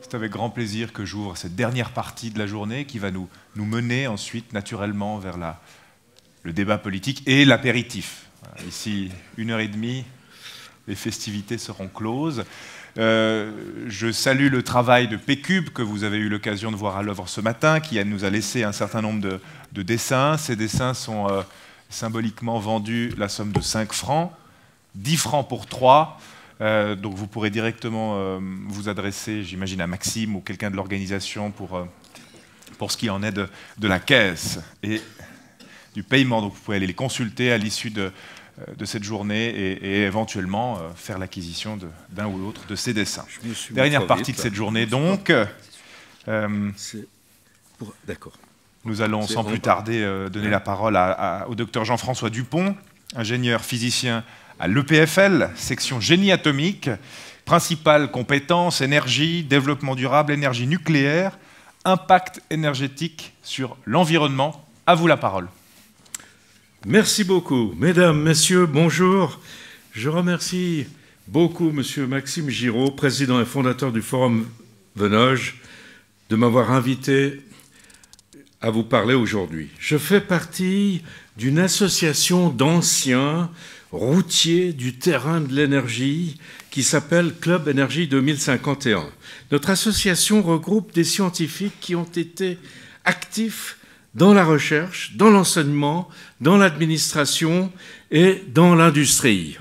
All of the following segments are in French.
C'est avec grand plaisir que j'ouvre cette dernière partie de la journée qui va nous mener ensuite naturellement vers le débat politique et l'apéritif. Voilà, ici, 1h30, les festivités seront closes. Je salue le travail de P-Cube que vous avez eu l'occasion de voir à l'œuvre ce matin, qui nous a laissé un certain nombre de dessins. Ces dessins sont symboliquement vendus la somme de 5 francs, 10 francs pour 3. Donc vous pourrez directement vous adresser, j'imagine, à Maxime ou quelqu'un de l'organisation pour ce qui en est de la caisse et du paiement. Donc vous pouvez aller les consulter à l'issue de cette journée et éventuellement faire l'acquisition d'un ou l'autre de ces dessins. Dernière partie de cette journée, donc. D'accord. Nous allons sans plus tarder donner la parole au docteur Jean-François Dupont, ingénieur physicien à l'EPFL, section génie atomique, principale compétence, énergie, développement durable, énergie nucléaire, impact énergétique sur l'environnement. À vous la parole. Merci beaucoup. Mesdames, Messieurs, bonjour. Je remercie beaucoup Monsieur Maxime Giraud, président et fondateur du Forum Venoge, de m'avoir invité à vous parler aujourd'hui. Je fais partie d'une association d'anciens routiers du terrain de l'énergie qui s'appelle Club Énergie 2051. Notre association regroupe des scientifiques qui ont été actifs dans la recherche, dans l'enseignement, dans l'administration et dans l'industrie.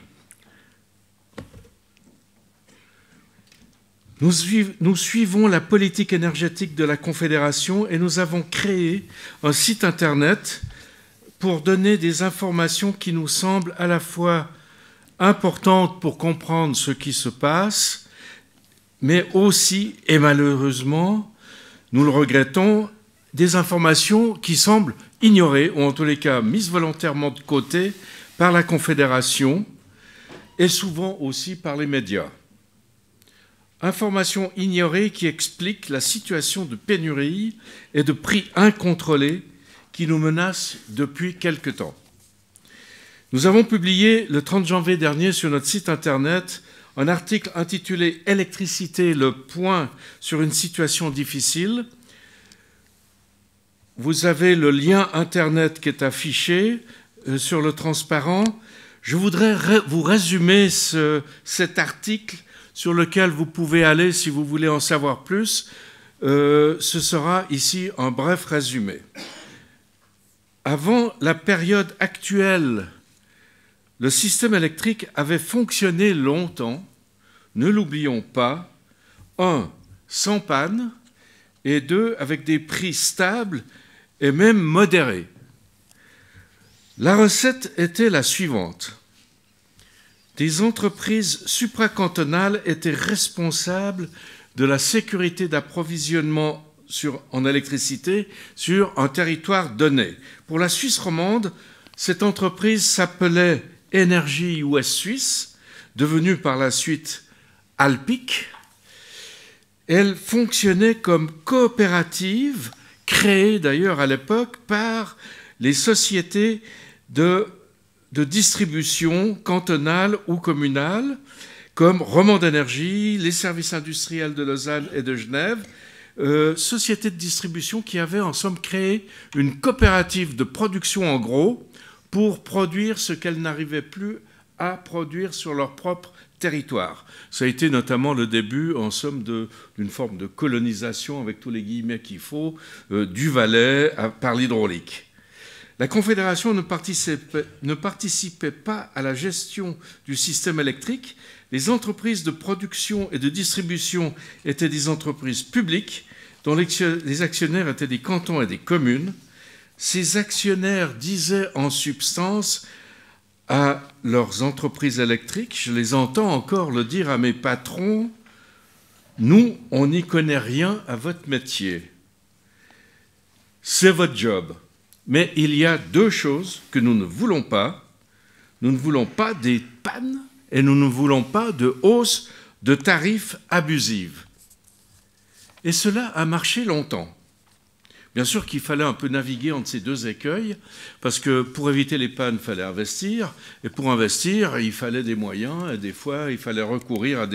Nous suivons la politique énergétique de la Confédération et nous avons créé un site internet pour donner des informations qui nous semblent à la fois importantes pour comprendre ce qui se passe, mais aussi, et malheureusement, nous le regrettons, des informations qui semblent ignorées, ou en tous les cas mises volontairement de côté par la Confédération et souvent aussi par les médias. Informations ignorées qui expliquent la situation de pénurie et de prix incontrôlés qui nous menacent depuis quelque temps. Nous avons publié le 30 janvier dernier sur notre site internet un article intitulé « Électricité, le point sur une situation difficile ». Vous avez le lien internet qui est affiché sur le transparent. Je voudrais vous résumer cet article sur lequel vous pouvez aller si vous voulez en savoir plus. Ce sera ici un bref résumé. Avant la période actuelle, le système électrique avait fonctionné longtemps, ne l'oublions pas, 1, sans panne, et 2, avec des prix stables et même modérés. La recette était la suivante. Des entreprises supracantonales étaient responsables de la sécurité d'approvisionnement en électricité sur un territoire donné. Pour la Suisse romande, cette entreprise s'appelait Énergie Ouest Suisse, devenue par la suite Alpic. Elle fonctionnait comme coopérative, créée d'ailleurs à l'époque par les sociétés de distribution cantonale ou communale, comme Romande Énergie, les services industriels de Lausanne et de Genève, sociétés de distribution qui avaient en somme créé une coopérative de production en gros pour produire ce qu'elles n'arrivaient plus à produire sur leur propre territoire. Ça a été notamment le début, en somme, d'une forme de colonisation, avec tous les guillemets qu'il faut, du Valais par l'hydraulique. La Confédération ne participait pas à la gestion du système électrique. Les entreprises de production et de distribution étaient des entreprises publiques dont les actionnaires étaient des cantons et des communes. Ces actionnaires disaient en substance à leurs entreprises électriques, je les entends encore le dire à mes patrons, « Nous, on n'y connaît rien à votre métier. C'est votre job. Mais il y a deux choses que nous ne voulons pas. Nous ne voulons pas des pannes et nous ne voulons pas de hausse de tarifs abusives. » Et cela a marché longtemps. Bien sûr qu'il fallait un peu naviguer entre ces deux écueils, parce que pour éviter les pannes, il fallait investir, et pour investir, il fallait des moyens, et des fois, il fallait recourir à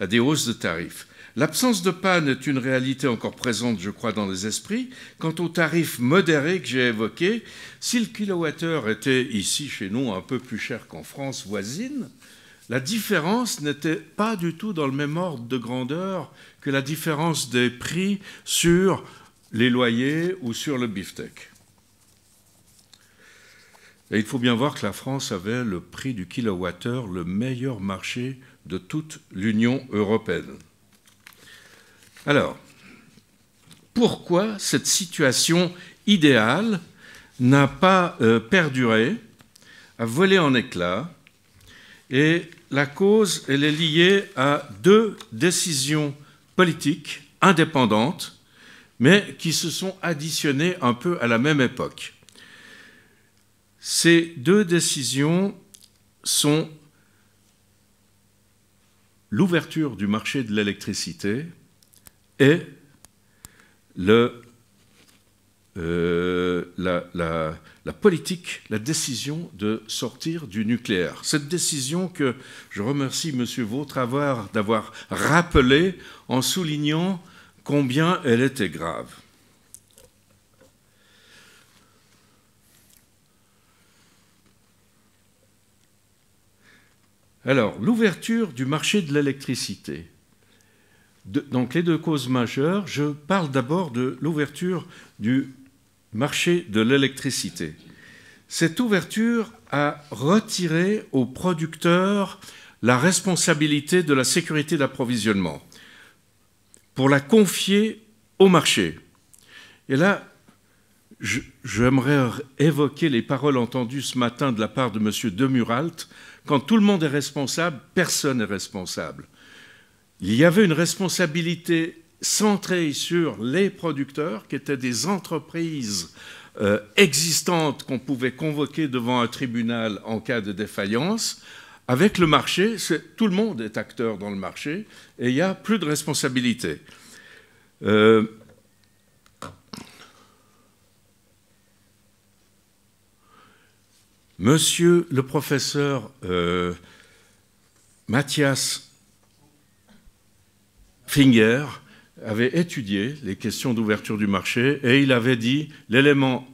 des hausses de tarifs. L'absence de panne est une réalité encore présente, je crois, dans les esprits. Quant aux tarifs modérés que j'ai évoqués, si le kilowattheure était ici, chez nous, un peu plus cher qu'en France voisine, la différence n'était pas du tout dans le même ordre de grandeur que la différence des prix sur les loyers ou sur le beefsteak. Et il faut bien voir que la France avait le prix du kilowattheure, le meilleur marché de toute l'Union européenne. Alors, pourquoi cette situation idéale n'a pas perduré, a volé en éclats? Et la cause, elle est liée à deux décisions politiques indépendantes, mais qui se sont additionnées un peu à la même époque. Ces deux décisions sont l'ouverture du marché de l'électricité et la politique, la décision de sortir du nucléaire. Cette décision que je remercie M. Vautravard d'avoir rappelée en soulignant combien elle était grave. Alors, l'ouverture du marché de l'électricité. Donc, les deux causes majeures, je parle d'abord de l'ouverture du marché de l'électricité. Cette ouverture a retiré aux producteurs la responsabilité de la sécurité d'approvisionnement pour la confier au marché. Et là, j'aimerais évoquer les paroles entendues ce matin de la part de M. Demuralt. Quand tout le monde est responsable, personne n'est responsable. Il y avait une responsabilité centrée sur les producteurs, qui étaient des entreprises existantes qu'on pouvait convoquer devant un tribunal en cas de défaillance. Avec le marché, tout le monde est acteur dans le marché et il n'y a plus de responsabilité. Monsieur le professeur Mathias Finger avait étudié les questions d'ouverture du marché et il avait dit l'élément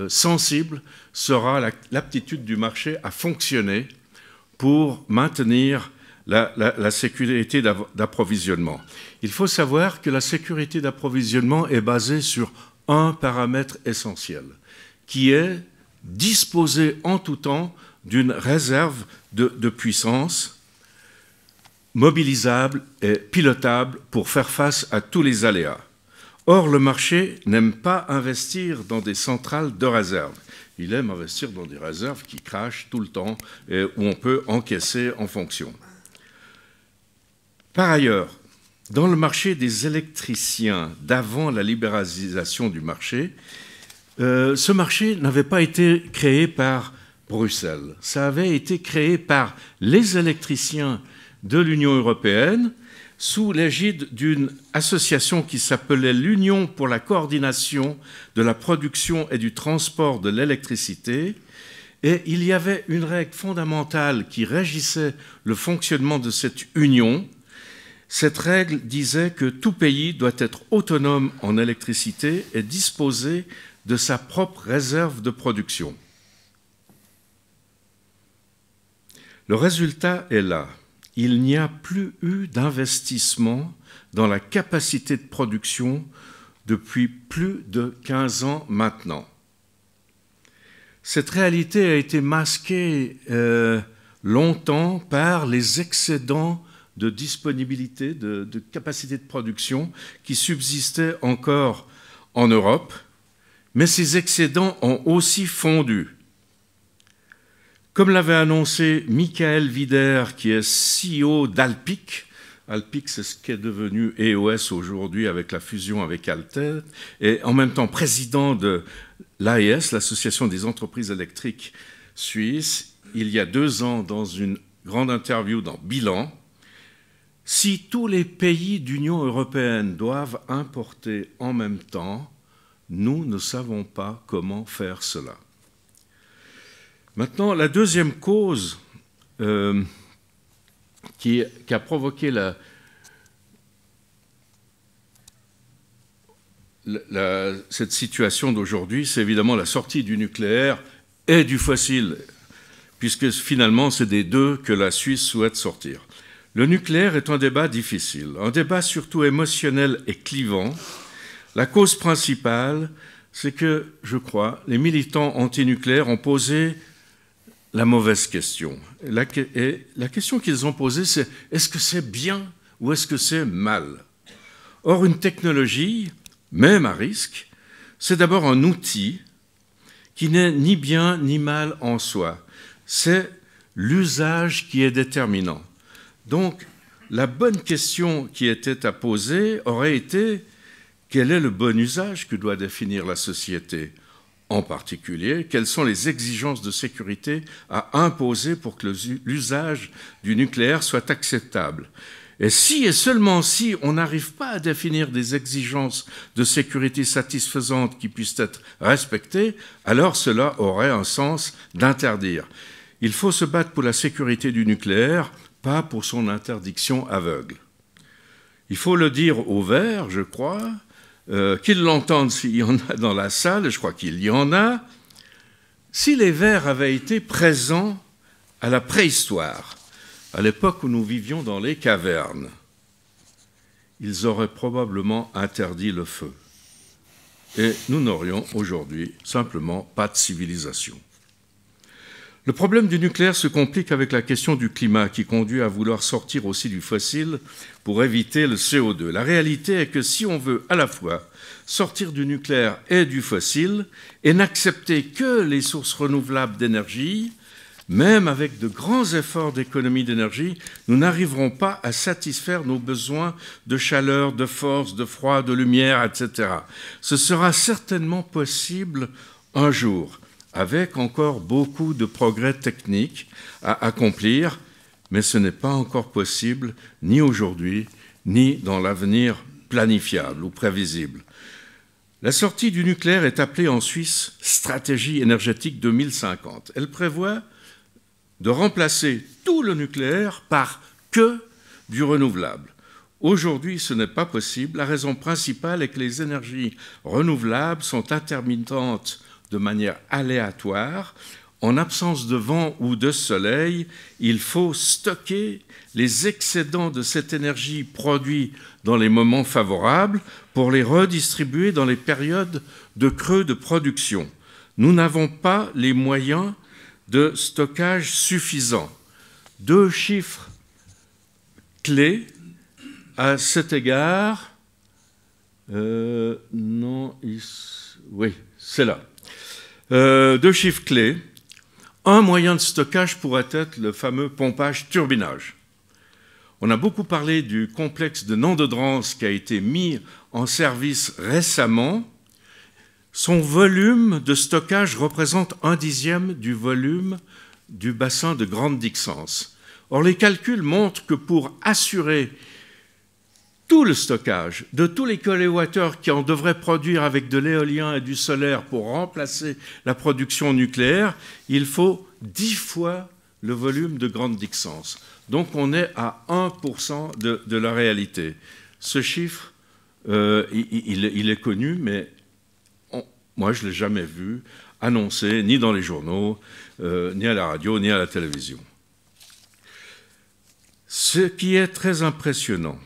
sensible sera l'aptitude du marché à fonctionner pour maintenir la sécurité d'approvisionnement. Il faut savoir que la sécurité d'approvisionnement est basée sur un paramètre essentiel, qui est disposer en tout temps d'une réserve de puissance mobilisable et pilotable pour faire face à tous les aléas. Or, le marché n'aime pas investir dans des centrales de réserve. Il aime investir dans des réserves qui crachent tout le temps et où on peut encaisser en fonction. Par ailleurs, dans le marché des électriciens d'avant la libéralisation du marché, ce marché n'avait pas été créé par Bruxelles. Ça avait été créé par les électriciens de l'Union européenne sous l'égide d'une association qui s'appelait l'Union pour la coordination de la production et du transport de l'électricité. Et il y avait une règle fondamentale qui régissait le fonctionnement de cette union. Cette règle disait que tout pays doit être autonome en électricité et disposer de sa propre réserve de production. Le résultat est là. Il n'y a plus eu d'investissement dans la capacité de production depuis plus de 15 ans maintenant. Cette réalité a été masquée longtemps par les excédents de disponibilité, de capacité de production qui subsistaient encore en Europe, mais ces excédents ont aussi fondu. Comme l'avait annoncé Michael Wider, qui est CEO d'Alpic, Alpic, c'est ce qui est devenu EOS aujourd'hui avec la fusion avec Alten, et en même temps président de l'AES, l'Association des entreprises électriques suisses, il y a 2 ans dans une grande interview dans Bilan. Si tous les pays d'Union européenne doivent importer en même temps, Nous ne savons pas comment faire cela. Maintenant, la deuxième cause qui a provoqué cette situation d'aujourd'hui, c'est évidemment la sortie du nucléaire et du fossile, puisque finalement, c'est des deux que la Suisse souhaite sortir. Le nucléaire est un débat difficile, un débat surtout émotionnel et clivant. La cause principale, c'est que, je crois, les militants antinucléaires ont posé la mauvaise question. Et la question qu'ils ont posée, c'est est-ce que c'est bien ou est-ce que c'est mal? Or, une technologie, même à risque, c'est d'abord un outil qui n'est ni bien ni mal en soi. C'est l'usage qui est déterminant. Donc, la bonne question qui était à poser aurait été quel est le bon usage que doit définir la société? En particulier, quelles sont les exigences de sécurité à imposer pour que l'usage du nucléaire soit acceptable? Et si et seulement si on n'arrive pas à définir des exigences de sécurité satisfaisantes qui puissent être respectées, alors cela aurait un sens d'interdire. Il faut se battre pour la sécurité du nucléaire, pas pour son interdiction aveugle. Il faut le dire aux Verts, je crois, qu'ils l'entendent s'il y en a dans la salle, je crois qu'il y en a. Si les Verts avaient été présents à la préhistoire, à l'époque où nous vivions dans les cavernes, ils auraient probablement interdit le feu. Et nous n'aurions aujourd'hui simplement pas de civilisation. Le problème du nucléaire se complique avec la question du climat qui conduit à vouloir sortir aussi du fossile pour éviter le CO2. La réalité est que si on veut à la fois sortir du nucléaire et du fossile et n'accepter que les sources renouvelables d'énergie, même avec de grands efforts d'économie d'énergie, nous n'arriverons pas à satisfaire nos besoins de chaleur, de force, de froid, de lumière, etc. Ce sera certainement possible un jour, avec encore beaucoup de progrès techniques à accomplir, mais ce n'est pas encore possible ni aujourd'hui, ni dans l'avenir planifiable ou prévisible. La sortie du nucléaire est appelée en Suisse Stratégie énergétique 2050. Elle prévoit de remplacer tout le nucléaire par que du renouvelable. Aujourd'hui, ce n'est pas possible. La raison principale est que les énergies renouvelables sont intermittentes de manière aléatoire. En absence de vent ou de soleil, il faut stocker les excédents de cette énergie produite dans les moments favorables pour les redistribuer dans les périodes de creux de production. Nous n'avons pas les moyens de stockage suffisants. Deux chiffres clés à cet égard. Oui, c'est là. Deux chiffres clés. Un moyen de stockage pourrait être le fameux pompage-turbinage. On a beaucoup parlé du complexe de Nandedrans qui a été mis en service récemment. Son volume de stockage représente 1/10 du volume du bassin de Grande-Dixence. Or, les calculs montrent que pour assurer tout le stockage de tous les kilowattheures qui en devraient produire avec de l'éolien et du solaire pour remplacer la production nucléaire, il faut 10 fois le volume de Grande-Dixence. Donc on est à 1% de la réalité. Ce chiffre, il est connu, mais moi je ne l'ai jamais vu annoncé, ni dans les journaux, ni à la radio, ni à la télévision. Ce qui est très impressionnant,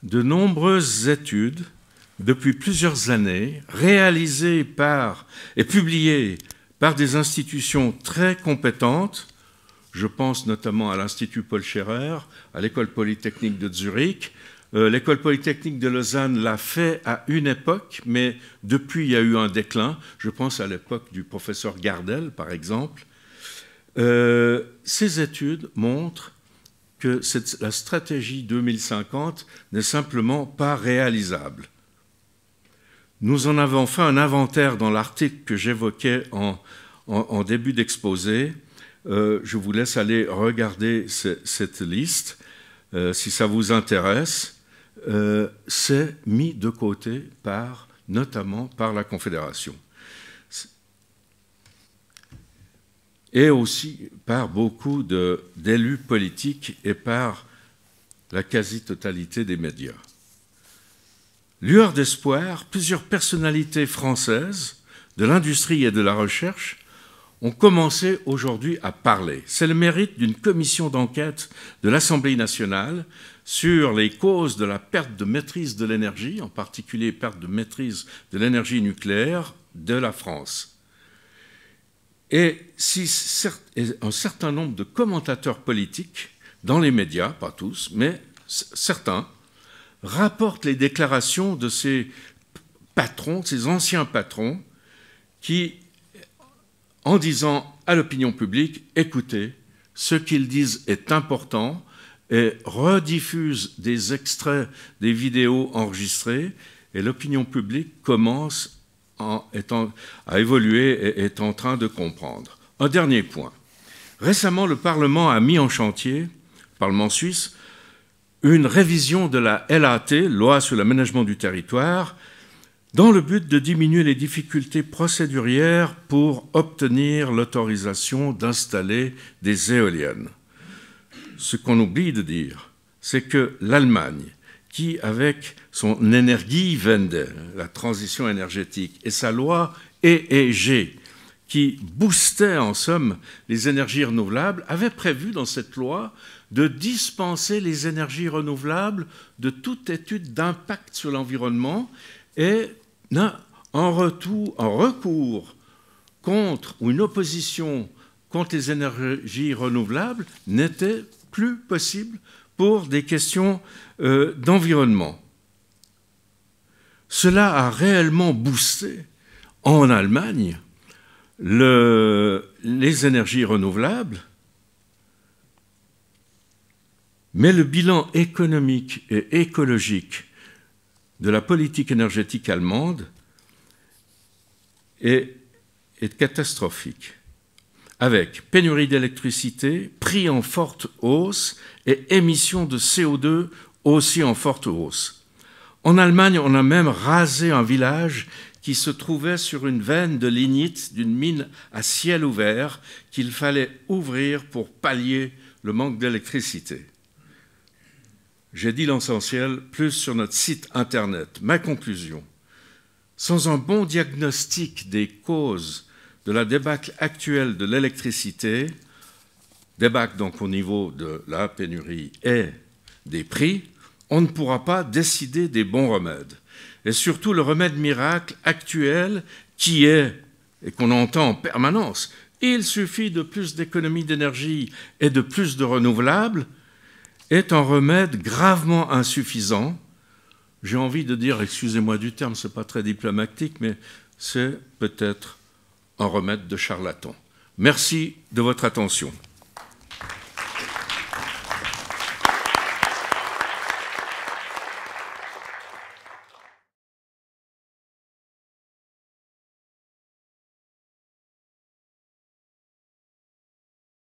de nombreuses études, depuis plusieurs années, réalisées et publiées par des institutions très compétentes, je pense notamment à l'Institut Paul Scherrer, à l'École polytechnique de Zurich. L'École polytechnique de Lausanne l'a fait à une époque, mais depuis, il y a eu un déclin. Je pense à l'époque du professeur Gardel, par exemple. Ces études montrent que la stratégie 2050 n'est simplement pas réalisable. Nous en avons fait un inventaire dans l'article que j'évoquais en début d'exposé. Je vous laisse aller regarder cette liste. Si ça vous intéresse, c'est mis de côté par notamment par la Confédération. Et aussi par beaucoup d'élus politiques et par la quasi-totalité des médias. Lueur d'espoir, plusieurs personnalités françaises de l'industrie et de la recherche ont commencé aujourd'hui à parler. C'est le mérite d'une commission d'enquête de l'Assemblée nationale sur les causes de la perte de maîtrise de l'énergie, en particulier perte de maîtrise de l'énergie nucléaire de la France. Et si un certain nombre de commentateurs politiques, dans les médias, pas tous, mais certains, rapportent les déclarations de ces patrons, ces anciens patrons, qui, en disant à l'opinion publique, écoutez, ce qu'ils disent est important, et rediffusent des extraits des vidéos enregistrées, et l'opinion publique commence à évoluer et est en train de comprendre. Un dernier point. Récemment, le Parlement a mis en chantier, le Parlement suisse, une révision de la LAT, Loi sur l'aménagement du territoire, dans le but de diminuer les difficultés procédurières pour obtenir l'autorisation d'installer des éoliennes. Ce qu'on oublie de dire, c'est que l'Allemagne, qui, avec son Energiewende, la transition énergétique, et sa loi EEG, qui boostait en somme les énergies renouvelables, avait prévu dans cette loi de dispenser les énergies renouvelables de toute étude d'impact sur l'environnement et en recours contre ou une opposition contre les énergies renouvelables n'était plus possible pour des questions d'environnement. Cela a réellement boosté en Allemagne les énergies renouvelables, mais le bilan économique et écologique de la politique énergétique allemande est catastrophique, avec pénurie d'électricité, prix en forte hausse et émissions de CO2 aussi en forte hausse. En Allemagne, on a même rasé un village qui se trouvait sur une veine de lignite d'une mine à ciel ouvert qu'il fallait ouvrir pour pallier le manque d'électricité. J'ai dit l'essentiel, plus sur notre site internet. Ma conclusion, sans un bon diagnostic des causes de la débâcle actuelle de l'électricité, débâcle donc au niveau de la pénurie et des prix, on ne pourra pas décider des bons remèdes. Et surtout le remède miracle actuel qui est, et qu'on entend en permanence, il suffit de plus d'économie d'énergie et de plus de renouvelables, est un remède gravement insuffisant. J'ai envie de dire, excusez-moi du terme, ce n'est pas très diplomatique, mais c'est peut-être un remède de charlatan. Merci de votre attention.